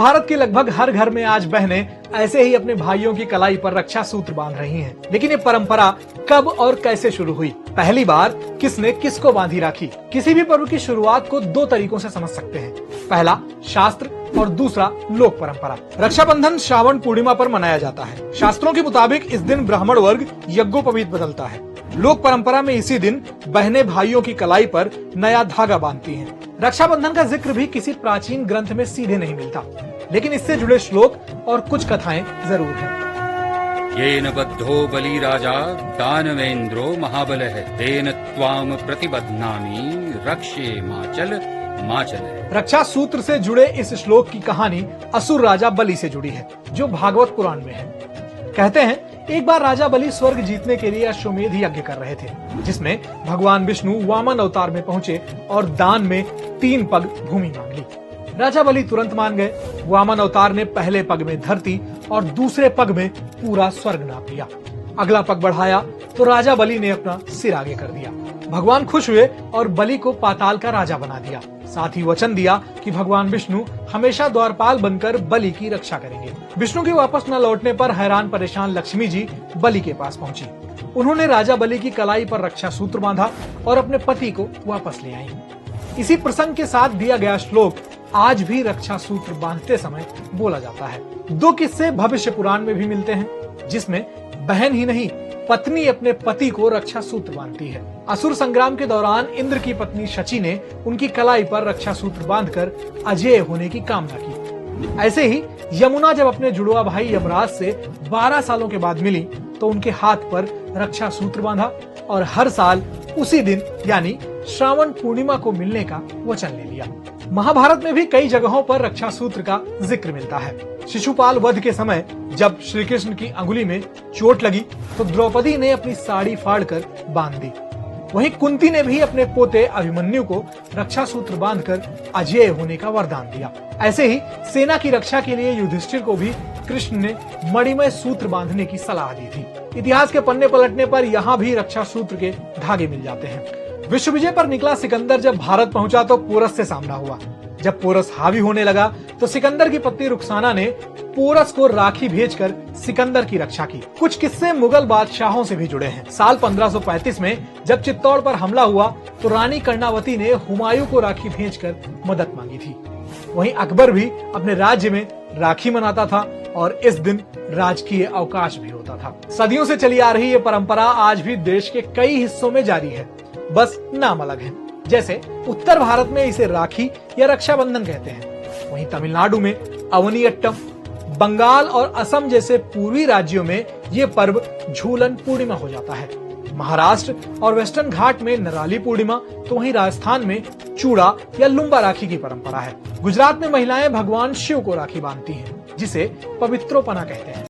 भारत के लगभग हर घर में आज बहनें ऐसे ही अपने भाइयों की कलाई पर रक्षा सूत्र बांध रही हैं। लेकिन ये परंपरा कब और कैसे शुरू हुई? पहली बार किसने किसको बांधी राखी? किसी भी पर्व की शुरुआत को दो तरीकों से समझ सकते हैं। पहला शास्त्र और दूसरा लोक परंपरा। रक्षाबंधन श्रावण पूर्णिमा पर मनाया जाता है। शास्त्रों के मुताबिक इस दिन ब्राह्मण वर्ग यज्ञोपवीत बदलता है। लोक परंपरा में इसी दिन बहनें भाइयों की कलाई पर नया धागा बांधती हैं। रक्षाबंधन का जिक्र भी किसी प्राचीन ग्रंथ में सीधे नहीं मिलता, लेकिन इससे जुड़े श्लोक और कुछ कथाएं जरूर हैं। येन बद्धो बलि राजा दानवेन्द्रो महाबलः तेन त्वाम प्रतिबध्नामि रक्षे माचल माचल। रक्षा सूत्र से जुड़े इस श्लोक की कहानी असुर राजा बलि से जुड़ी है, जो भागवत पुराण में है। कहते हैं एक बार राजा बलि स्वर्ग जीतने के लिए अश्वमेध यज्ञ कर रहे थे, जिसमें भगवान विष्णु वामन अवतार में पहुंचे और दान में 3 पग भूमि मांग ली। राजा बलि तुरंत मान गए। वामन अवतार ने पहले पग में धरती और दूसरे पग में पूरा स्वर्ग नाप लिया। अगला पग बढ़ाया तो राजा बलि ने अपना सिर आगे कर दिया। भगवान खुश हुए और बलि को पाताल का राजा बना दिया। साथ ही वचन दिया कि भगवान विष्णु हमेशा द्वारपाल बनकर बलि की रक्षा करेंगे। विष्णु के वापस न लौटने पर हैरान परेशान लक्ष्मी जी बलि के पास पहुंची। उन्होंने राजा बलि की कलाई पर रक्षा सूत्र बांधा और अपने पति को वापस ले आई। इसी प्रसंग के साथ दिया गया श्लोक आज भी रक्षा सूत्र बांधते समय बोला जाता है। 2 किस्से भविष्य पुराण में भी मिलते हैं, जिसमें बहन ही नहीं पत्नी अपने पति को रक्षा सूत्र बांधती है। असुर संग्राम के दौरान इंद्र की पत्नी शची ने उनकी कलाई पर रक्षा सूत्र बांधकर अजेय होने की कामना की। ऐसे ही यमुना जब अपने जुड़वा भाई यमराज से 12 सालों के बाद मिली तो उनके हाथ पर रक्षा सूत्र बांधा और हर साल उसी दिन यानी श्रावण पूर्णिमा को मिलने का वचन ले लिया। महाभारत में भी कई जगहों पर रक्षा सूत्र का जिक्र मिलता है। शिशुपाल वध के समय जब श्री कृष्ण की अंगुली में चोट लगी तो द्रौपदी ने अपनी साड़ी फाड़कर बांध दी। वहीं कुंती ने भी अपने पोते अभिमन्यु को रक्षा सूत्र बांधकर अजेय होने का वरदान दिया। ऐसे ही सेना की रक्षा के लिए युधिष्ठिर को भी कृष्ण ने मणिमय सूत्र बांधने की सलाह दी थी। इतिहास के पन्ने पलटने पर यहाँ भी रक्षा सूत्र के धागे मिल जाते हैं। विश्व विजय पर निकला सिकंदर जब भारत पहुंचा तो पोरस से सामना हुआ। जब पोरस हावी होने लगा तो सिकंदर की पत्नी रुखसाना ने पोरस को राखी भेजकर सिकंदर की रक्षा की। कुछ किस्से मुगल बादशाहों से भी जुड़े हैं। साल 1535 में जब चित्तौड़ पर हमला हुआ तो रानी कर्णावती ने हुमायूं को राखी भेजकर मदद मांगी थी। वहीं अकबर भी अपने राज्य में राखी मनाता था और इस दिन राजकीय अवकाश भी होता था। सदियों से चली आ रही ये परंपरा आज भी देश के कई हिस्सों में जारी है, बस नाम अलग है। जैसे उत्तर भारत में इसे राखी या रक्षाबंधन कहते हैं, वहीं तमिलनाडु में अवनियट्टम, बंगाल और असम जैसे पूर्वी राज्यों में ये पर्व झूलन पूर्णिमा हो जाता है। महाराष्ट्र और वेस्टर्न घाट में नराली पूर्णिमा, तो वहीं राजस्थान में चूड़ा या लुम्बा राखी की परंपरा है। गुजरात में महिलाएं भगवान शिव को राखी बांधती हैं, जिसे पवित्रोपना कहते हैं।